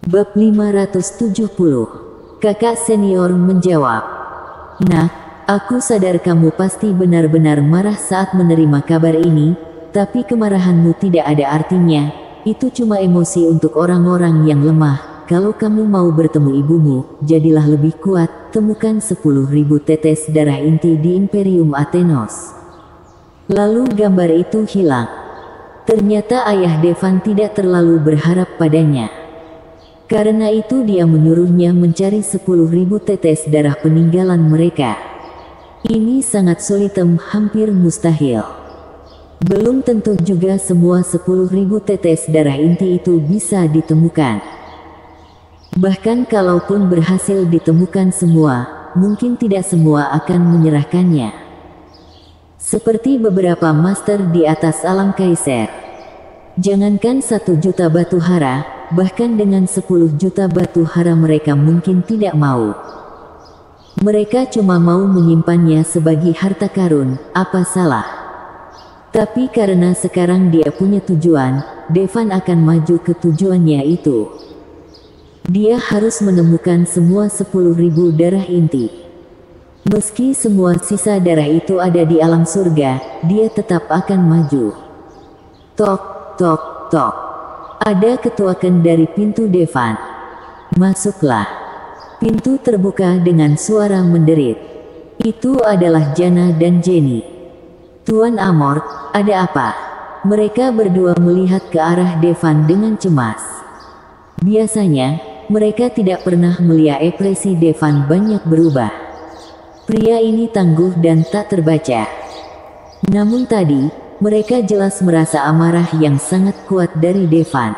Bab 570. Kakak senior menjawab, "Nak, aku sadar kamu pasti benar-benar marah saat menerima kabar ini, tapi kemarahanmu tidak ada artinya, itu cuma emosi untuk orang-orang yang lemah. Kalau kamu mau bertemu ibumu, jadilah lebih kuat, temukan 10.000 tetes darah inti di Imperium Athenos." Lalu gambar itu hilang. Ternyata ayah Devan tidak terlalu berharap padanya. Karena itu dia menyuruhnya mencari 10.000 tetes darah peninggalan mereka. Ini sangat sulit, hampir mustahil. Belum tentu juga semua 10.000 tetes darah inti itu bisa ditemukan. Bahkan kalaupun berhasil ditemukan semua, mungkin tidak semua akan menyerahkannya. Seperti beberapa master di atas alam Kaiser. Jangankan 1 juta batu hara, bahkan dengan 10 juta batu hara mereka mungkin tidak mau. Mereka cuma mau menyimpannya sebagai harta karun, apa salah? Tapi karena sekarang dia punya tujuan, Devan akan maju ke tujuannya itu. Dia harus menemukan semua 10.000 darah inti. Meski semua sisa darah itu ada di alam surga, dia tetap akan maju. Tok, tok, tok. Ada ketuakan dari pintu Devan. "Masuklah." Pintu terbuka dengan suara menderit. Itu adalah Jana dan Jenny. "Tuan Amort, ada apa?" Mereka berdua melihat ke arah Devan dengan cemas. Biasanya, mereka tidak pernah melihat ekspresi Devan banyak berubah. Pria ini tangguh dan tak terbaca. Namun tadi, mereka jelas merasa amarah yang sangat kuat dari Devan.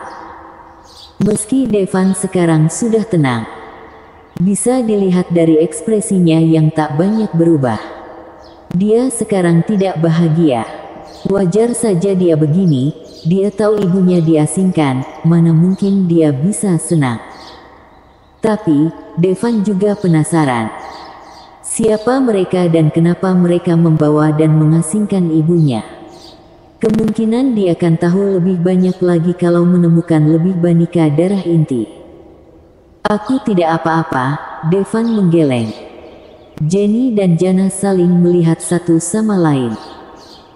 Meski Devan sekarang sudah tenang, bisa dilihat dari ekspresinya yang tak banyak berubah. Dia sekarang tidak bahagia. Wajar saja dia begini, dia tahu ibunya diasingkan, mana mungkin dia bisa senang. Tapi, Devan juga penasaran. Siapa mereka dan kenapa mereka membawa dan mengasingkan ibunya? Kemungkinan dia akan tahu lebih banyak lagi kalau menemukan lebih banyak darah inti. "Aku tidak apa-apa," Devan menggeleng. Jenny dan Jana saling melihat satu sama lain.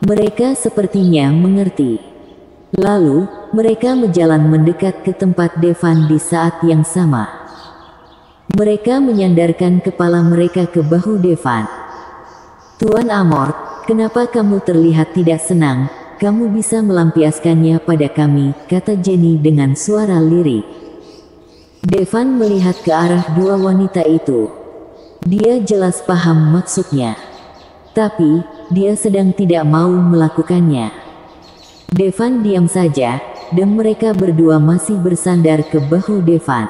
Mereka sepertinya mengerti. Lalu, mereka berjalan mendekat ke tempat Devan di saat yang sama. Mereka menyandarkan kepala mereka ke bahu Devan. "Tuan Amort, kenapa kamu terlihat tidak senang? Kamu bisa melampiaskannya pada kami," kata Jenny dengan suara lirik. Devan melihat ke arah dua wanita itu. Dia jelas paham maksudnya. Tapi, dia sedang tidak mau melakukannya. Devan diam saja, dan mereka berdua masih bersandar ke bahu Devan.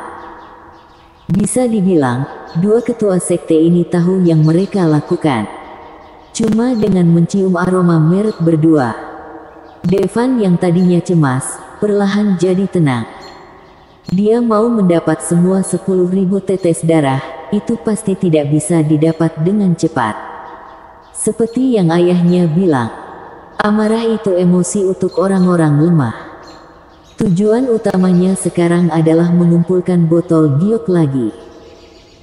Bisa dibilang, dua ketua sekte ini tahu yang mereka lakukan. Cuma dengan mencium aroma merek berdua, Devan yang tadinya cemas, perlahan jadi tenang. Dia mau mendapat semua 10.000 tetes darah, itu pasti tidak bisa didapat dengan cepat. Seperti yang ayahnya bilang, amarah itu emosi untuk orang-orang lemah. Tujuan utamanya sekarang adalah mengumpulkan botol giok lagi.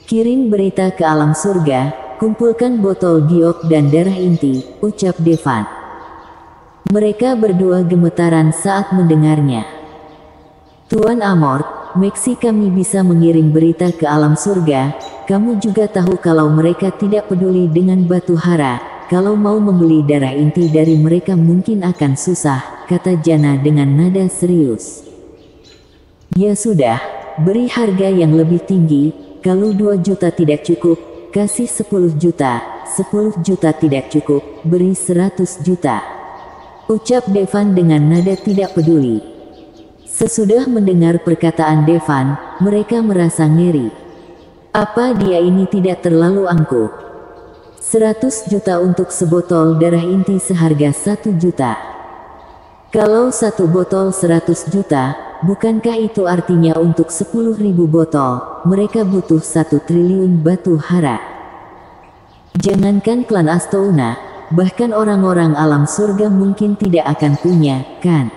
Kirim berita ke alam surga, kumpulkan botol giok dan darah inti, ucap Devan. Mereka berdua gemetaran saat mendengarnya. "Tuan Amort, meski kami bisa mengirim berita ke alam surga, kamu juga tahu kalau mereka tidak peduli dengan batu hara. Kalau mau membeli darah inti dari mereka mungkin akan susah," kata Jana dengan nada serius. "Ya sudah, beri harga yang lebih tinggi. Kalau 2 juta tidak cukup, kasih 10 juta. 10 juta tidak cukup, beri 100 juta. Ucap Devan dengan nada tidak peduli. Sesudah mendengar perkataan Devan, mereka merasa ngeri. Apa dia ini tidak terlalu angkuh? 100 juta untuk sebotol darah inti seharga 1 juta. Kalau satu botol 100 juta, bukankah itu artinya untuk 10.000 botol, mereka butuh 1 triliun batu hara. Jangankan klan Astouna, bahkan orang-orang alam surga mungkin tidak akan punya, kan?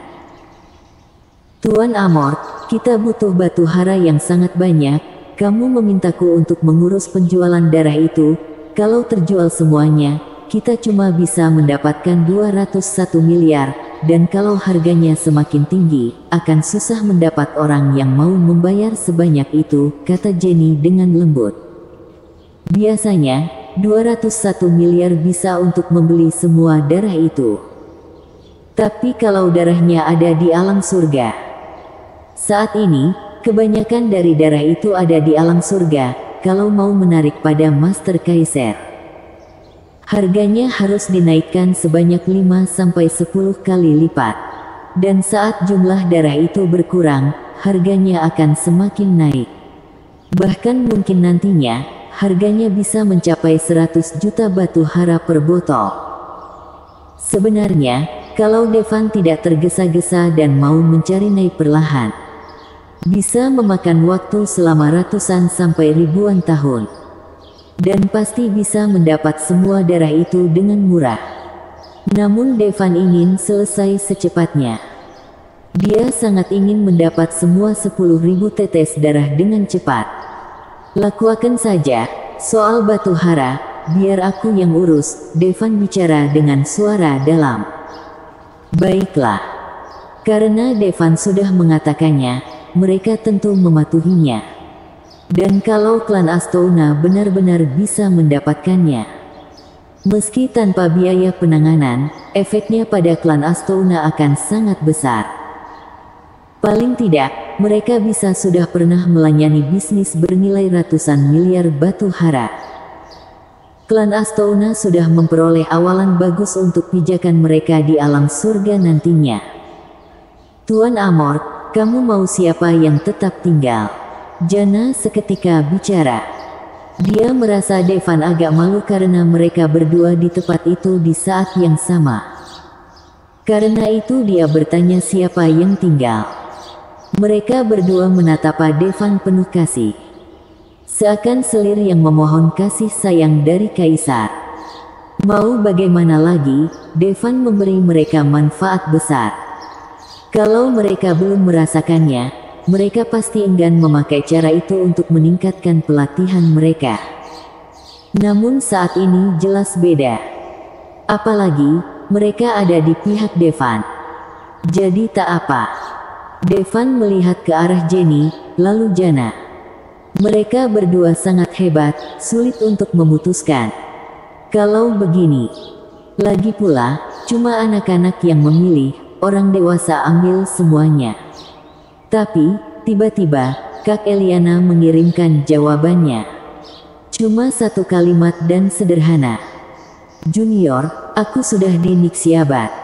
"Tuan Amort, kita butuh batu hara yang sangat banyak. Kamu memintaku untuk mengurus penjualan darah itu. Kalau terjual semuanya, kita cuma bisa mendapatkan 201 miliar. Dan kalau harganya semakin tinggi, akan susah mendapat orang yang mau membayar sebanyak itu, kata Jenny dengan lembut. Biasanya, 201 miliar bisa untuk membeli semua darah itu. Tapi kalau darahnya ada di alam surga. Saat ini, kebanyakan dari darah itu ada di alam surga, kalau mau menarik pada Master Kaiser. Harganya harus dinaikkan sebanyak 5-10 kali lipat. Dan saat jumlah darah itu berkurang, harganya akan semakin naik. Bahkan mungkin nantinya, harganya bisa mencapai 100 juta batu hara per botol. Sebenarnya, kalau Devan tidak tergesa-gesa dan mau mencari naik perlahan, bisa memakan waktu selama ratusan sampai ribuan tahun. Dan pasti bisa mendapat semua darah itu dengan murah. Namun Devan ingin selesai secepatnya. Dia sangat ingin mendapat semua 10.000 tetes darah dengan cepat. Lakukan saja, soal batu hara, biar aku yang urus, Devan bicara dengan suara dalam. Baiklah. Karena Devan sudah mengatakannya, mereka tentu mematuhinya. Dan kalau klan Astouna benar-benar bisa mendapatkannya, meski tanpa biaya penanganan, efeknya pada klan Astouna akan sangat besar. Paling tidak, mereka bisa sudah pernah melayani bisnis bernilai ratusan miliar batu hara. Klan Astouna sudah memperoleh awalan bagus untuk pijakan mereka di alam surga nantinya. Tuan Amort, kamu mau siapa yang tetap tinggal? Jana seketika bicara. Dia merasa Devan agak malu karena mereka berdua di tempat itu di saat yang sama. Karena itu dia bertanya siapa yang tinggal. Mereka berdua menatap Devan penuh kasih. Seakan selir yang memohon kasih sayang dari kaisar. Mau bagaimana lagi, Devan memberi mereka manfaat besar. Kalau mereka belum merasakannya, mereka pasti enggan memakai cara itu untuk meningkatkan pelatihan mereka. Namun saat ini jelas beda. Apalagi, mereka ada di pihak Devan. Jadi tak apa. Devan melihat ke arah Jenny, lalu Jana. Mereka berdua sangat hebat, sulit untuk memutuskan. Kalau begini. Lagi pula, cuma anak-anak yang memilih, orang dewasa ambil semuanya. Tapi, tiba-tiba, Kak Eliana mengirimkan jawabannya. Cuma satu kalimat dan sederhana. Junior, aku sudah di Nixiabat.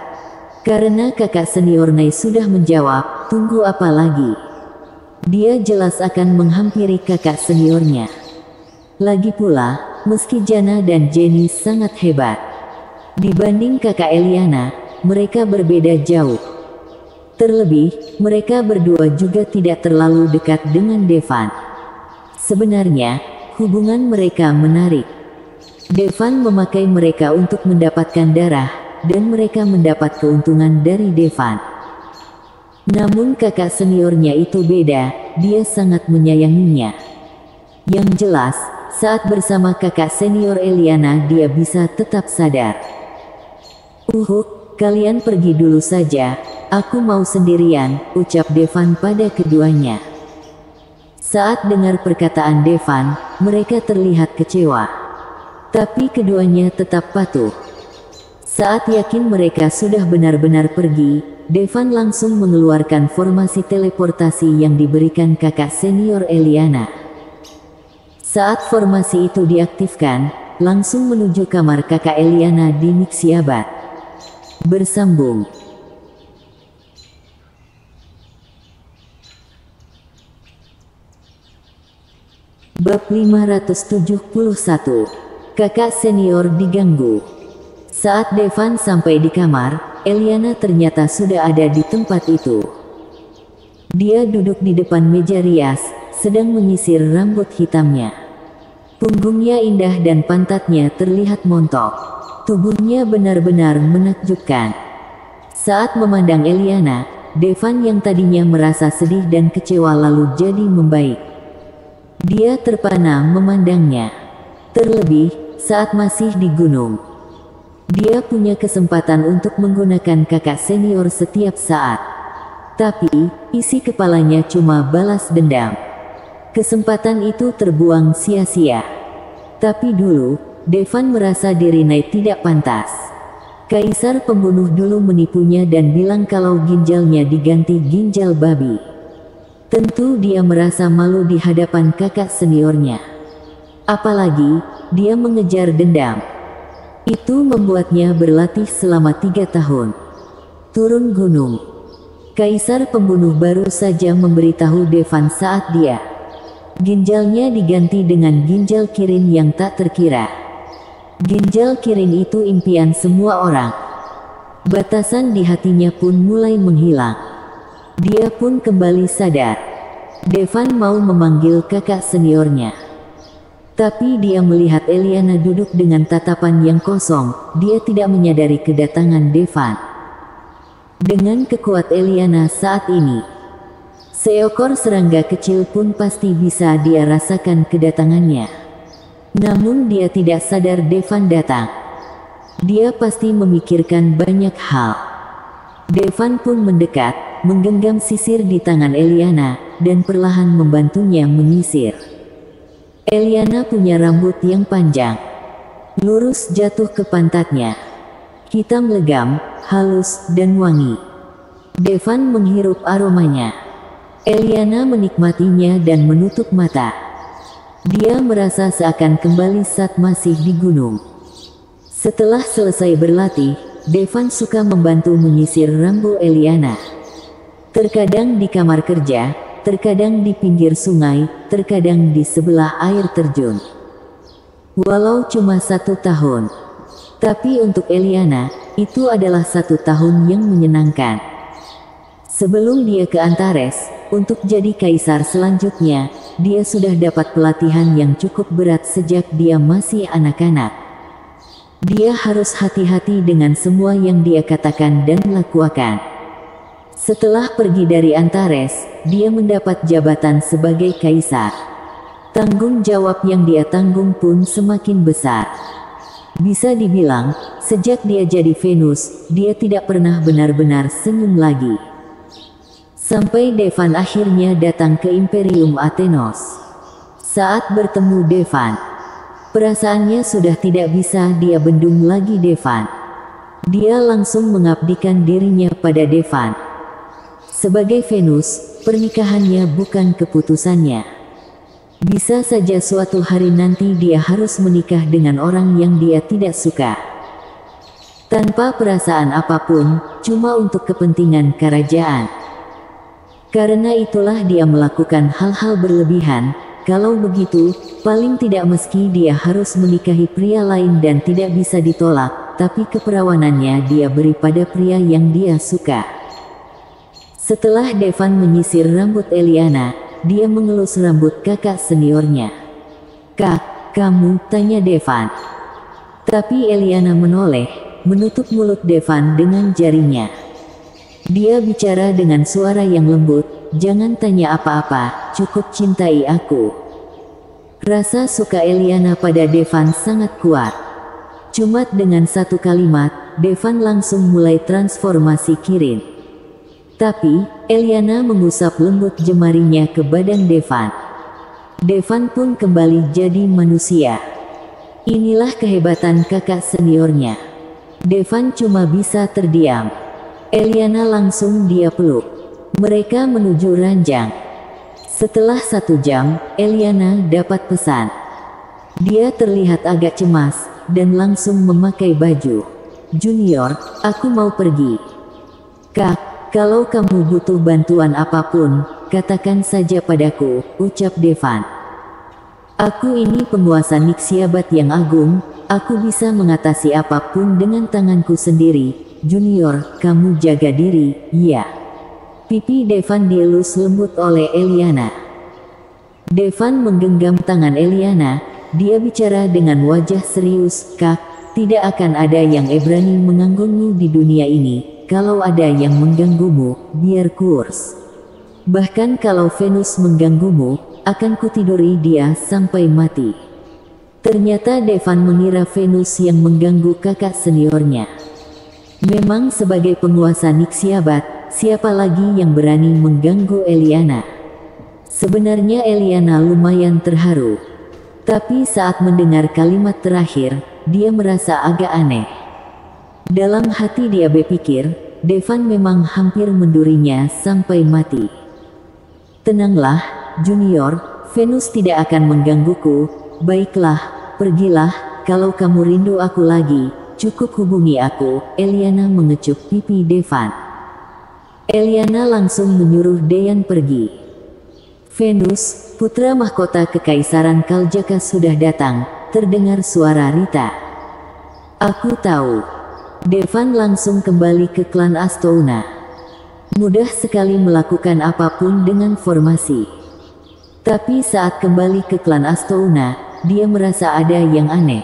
Karena kakak senior Nai sudah menjawab, tunggu apa lagi? Dia jelas akan menghampiri kakak seniornya. Lagi pula, meski Jana dan Jenny sangat hebat, dibanding kakak Eliana, mereka berbeda jauh. Terlebih, mereka berdua juga tidak terlalu dekat dengan Devan. Sebenarnya, hubungan mereka menarik. Devan memakai mereka untuk mendapatkan darah, dan mereka mendapat keuntungan dari Devan. Namun kakak seniornya itu beda, dia sangat menyayanginya. Yang jelas, saat bersama kakak senior Eliana dia bisa tetap sadar. Kalian pergi dulu saja, aku mau sendirian, ucap Devan pada keduanya. Saat dengar perkataan Devan, mereka terlihat kecewa. Tapi keduanya tetap patuh. Saat yakin mereka sudah benar-benar pergi, Devan langsung mengeluarkan formasi teleportasi yang diberikan kakak senior Eliana. Saat formasi itu diaktifkan, langsung menuju kamar kakak Eliana di Nixiabat. Bersambung. Bab 571. Kakak senior diganggu. Saat Devan sampai di kamar, Eliana ternyata sudah ada di tempat itu. Dia duduk di depan meja rias, sedang menyisir rambut hitamnya. Punggungnya indah dan pantatnya terlihat montok. Tubuhnya benar-benar menakjubkan. Saat memandang Eliana, Devan yang tadinya merasa sedih dan kecewa lalu jadi membaik. Dia terpana memandangnya. Terlebih, saat masih di gunung. Dia punya kesempatan untuk menggunakan kakak senior setiap saat. Tapi, isi kepalanya cuma balas dendam. Kesempatan itu terbuang sia-sia. Tapi dulu, Devan merasa diri Knight tidak pantas. Kaisar pembunuh dulu menipunya dan bilang kalau ginjalnya diganti ginjal babi. Tentu dia merasa malu di hadapan kakak seniornya. Apalagi, dia mengejar dendam. Itu membuatnya berlatih selama 3 tahun. Turun gunung. Kaisar pembunuh baru saja memberitahu Devan saat dia ginjalnya diganti dengan ginjal Kirin yang tak terkira. Ginjal Kirin itu impian semua orang. Batasan di hatinya pun mulai menghilang. Dia pun kembali sadar. Devan mau memanggil kakak seniornya. Tapi dia melihat Eliana duduk dengan tatapan yang kosong. Dia tidak menyadari kedatangan Devan. Dengan kekuatan Eliana saat ini, seekor serangga kecil pun pasti bisa dia rasakan kedatangannya. Namun dia tidak sadar Devan datang. Dia pasti memikirkan banyak hal. Devan pun mendekat, menggenggam sisir di tangan Eliana, dan perlahan membantunya menyisir. Eliana punya rambut yang panjang, lurus jatuh ke pantatnya. Hitam legam, halus, dan wangi. Devan menghirup aromanya. Eliana menikmatinya dan menutup mata. Dia merasa seakan kembali saat masih di gunung. Setelah selesai berlatih, Devan suka membantu menyisir rambut Eliana. Terkadang di kamar kerja, terkadang di pinggir sungai, terkadang di sebelah air terjun. Walau cuma 1 tahun, tapi untuk Eliana, itu adalah 1 tahun yang menyenangkan. Sebelum dia ke Antares, untuk jadi kaisar selanjutnya, dia sudah dapat pelatihan yang cukup berat sejak dia masih anak-anak. Dia harus hati-hati dengan semua yang dia katakan dan lakukan. Setelah pergi dari Antares, dia mendapat jabatan sebagai kaisar. Tanggung jawab yang dia tanggung pun semakin besar. Bisa dibilang, sejak dia jadi Venus, dia tidak pernah benar-benar senyum lagi. Sampai Devan akhirnya datang ke Imperium Athenos. Saat bertemu Devan, perasaannya sudah tidak bisa dia bendung lagi Devan. Dia langsung mengabdikan dirinya pada Devan. Sebagai Venus, pernikahannya bukan keputusannya. Bisa saja suatu hari nanti dia harus menikah dengan orang yang dia tidak suka. Tanpa perasaan apapun, cuma untuk kepentingan kerajaan. Karena itulah dia melakukan hal-hal berlebihan. Kalau begitu, paling tidak meski dia harus menikahi pria lain dan tidak bisa ditolak, tapi keperawanannya dia beri pada pria yang dia suka. Setelah Devan menyisir rambut Eliana, dia mengelus rambut kakak seniornya. "Kak, kamu?" tanya Devan. Tapi Eliana menoleh, menutup mulut Devan dengan jarinya. Dia bicara dengan suara yang lembut, "Jangan tanya apa-apa, cukup cintai aku." Rasa suka Eliana pada Devan sangat kuat. Cuma dengan 1 kalimat, Devan langsung mulai transformasi Kirin. Tapi, Eliana mengusap lembut jemarinya ke badan Devan. Devan pun kembali jadi manusia. Inilah kehebatan kakak seniornya. Devan cuma bisa terdiam. Eliana langsung dia peluk. Mereka menuju ranjang. Setelah 1 jam, Eliana dapat pesan. Dia terlihat agak cemas, dan langsung memakai baju. "Junior, aku mau pergi." "Kak, kalau kamu butuh bantuan apapun, katakan saja padaku," ucap Devan. "Aku ini penguasa Nixiabat yang agung, aku bisa mengatasi apapun dengan tanganku sendiri. Junior, kamu jaga diri, ya." Pipi Devan dielus lembut oleh Eliana. Devan menggenggam tangan Eliana, dia bicara dengan wajah serius, "Kak, tidak akan ada yang berani mengganggumu di dunia ini, kalau ada yang mengganggumu, biar kurs. Bahkan kalau Venus mengganggumu, akan kutiduri dia sampai mati. Ternyata Devan mengira Venus yang mengganggu kakak seniornya. Memang sebagai penguasa Nixiabat, siapa lagi yang berani mengganggu Eliana? Sebenarnya Eliana lumayan terharu. Tapi saat mendengar kalimat terakhir, dia merasa agak aneh. Dalam hati dia berpikir, Devan memang hampir mendurinya sampai mati. Tenanglah, Junior, Venus tidak akan menggangguku. Baiklah, pergilah, kalau kamu rindu aku lagi, cukup hubungi aku. Eliana mengecup pipi Devan. Eliana langsung menyuruh Deyan pergi. Venus, putra mahkota kekaisaran Kaljaka sudah datang, terdengar suara Rita. Aku tahu. Devan langsung kembali ke klan Astouna. Mudah sekali melakukan apapun dengan formasi. Tapi saat kembali ke klan Astouna, dia merasa ada yang aneh.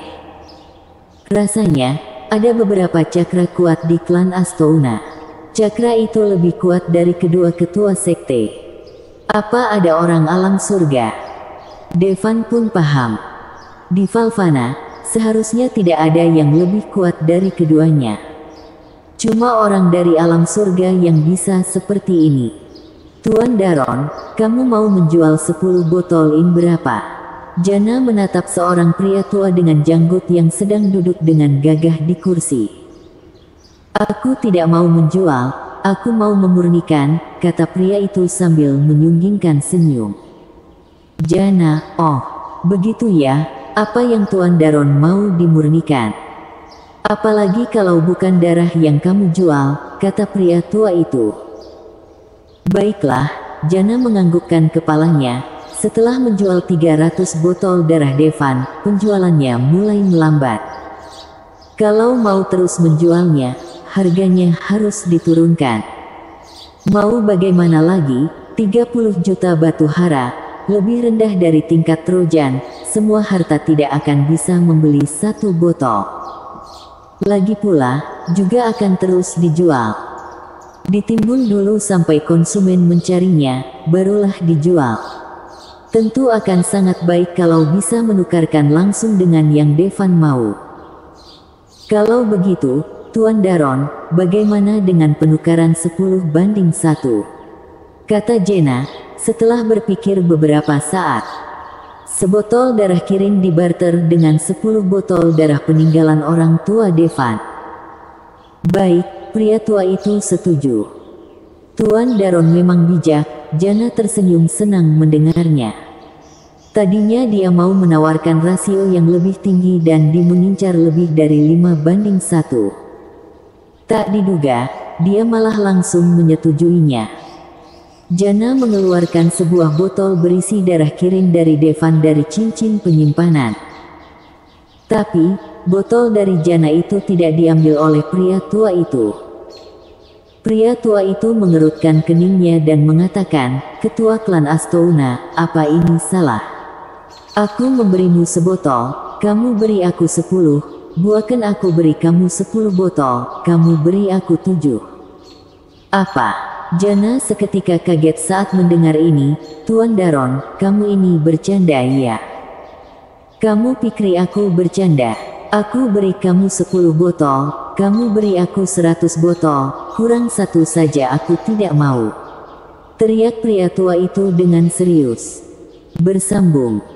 Rasanya, ada beberapa cakra kuat di klan Astouna. Cakra itu lebih kuat dari kedua ketua sekte. Apa ada orang alam surga? Devan pun paham. Di Valvana, seharusnya tidak ada yang lebih kuat dari keduanya. Cuma orang dari alam surga yang bisa seperti ini. Tuan Daron, kamu mau menjual 10 botol in berapa? Jana menatap seorang pria tua dengan janggut yang sedang duduk dengan gagah di kursi. Aku tidak mau menjual. Aku mau memurnikan, kata pria itu sambil menyunggingkan senyum. Jana, oh, begitu ya, apa yang Tuan Daron mau dimurnikan? Apalagi kalau bukan darah yang kamu jual, kata pria tua itu. Baiklah, Jana menganggukkan kepalanya. Setelah menjual 300 botol darah Devan, penjualannya mulai melambat. Kalau mau terus menjualnya, harganya harus diturunkan. Mau bagaimana lagi, 30 juta batu hara, lebih rendah dari tingkat Trojan, semua harta tidak akan bisa membeli 1 botol. Lagi pula, juga akan terus dijual. Ditimbun dulu sampai konsumen mencarinya, barulah dijual. Tentu akan sangat baik kalau bisa menukarkan langsung dengan yang Devan mau. Kalau begitu, Tuan Daron, bagaimana dengan penukaran 10:1? Kata Jena, setelah berpikir beberapa saat. Sebotol darah Kirin dibarter dengan 10 botol darah peninggalan orang tua Devan. Baik, pria tua itu setuju. Tuan Daron memang bijak, Jana tersenyum senang mendengarnya. Tadinya dia mau menawarkan rasio yang lebih tinggi dan mengincar lebih dari 5:1. Tak diduga, dia malah langsung menyetujuinya. Jana mengeluarkan sebuah botol berisi darah Kirin dari Devan dari cincin penyimpanan. Tapi, botol dari Jana itu tidak diambil oleh pria tua itu. Pria tua itu mengerutkan keningnya dan mengatakan, Ketua klan Astouna, apa ini salah? Aku memberimu sebotol, kamu beri aku 10. Buahkan aku beri kamu 10 botol, kamu beri aku 7. Apa? Jana seketika kaget saat mendengar ini. Tuan Daron, kamu ini bercanda ya? Kamu pikir aku bercanda? Aku beri kamu 10 botol, kamu beri aku 100 botol, kurang 1 saja aku tidak mau. Teriak pria tua itu dengan serius. Bersambung.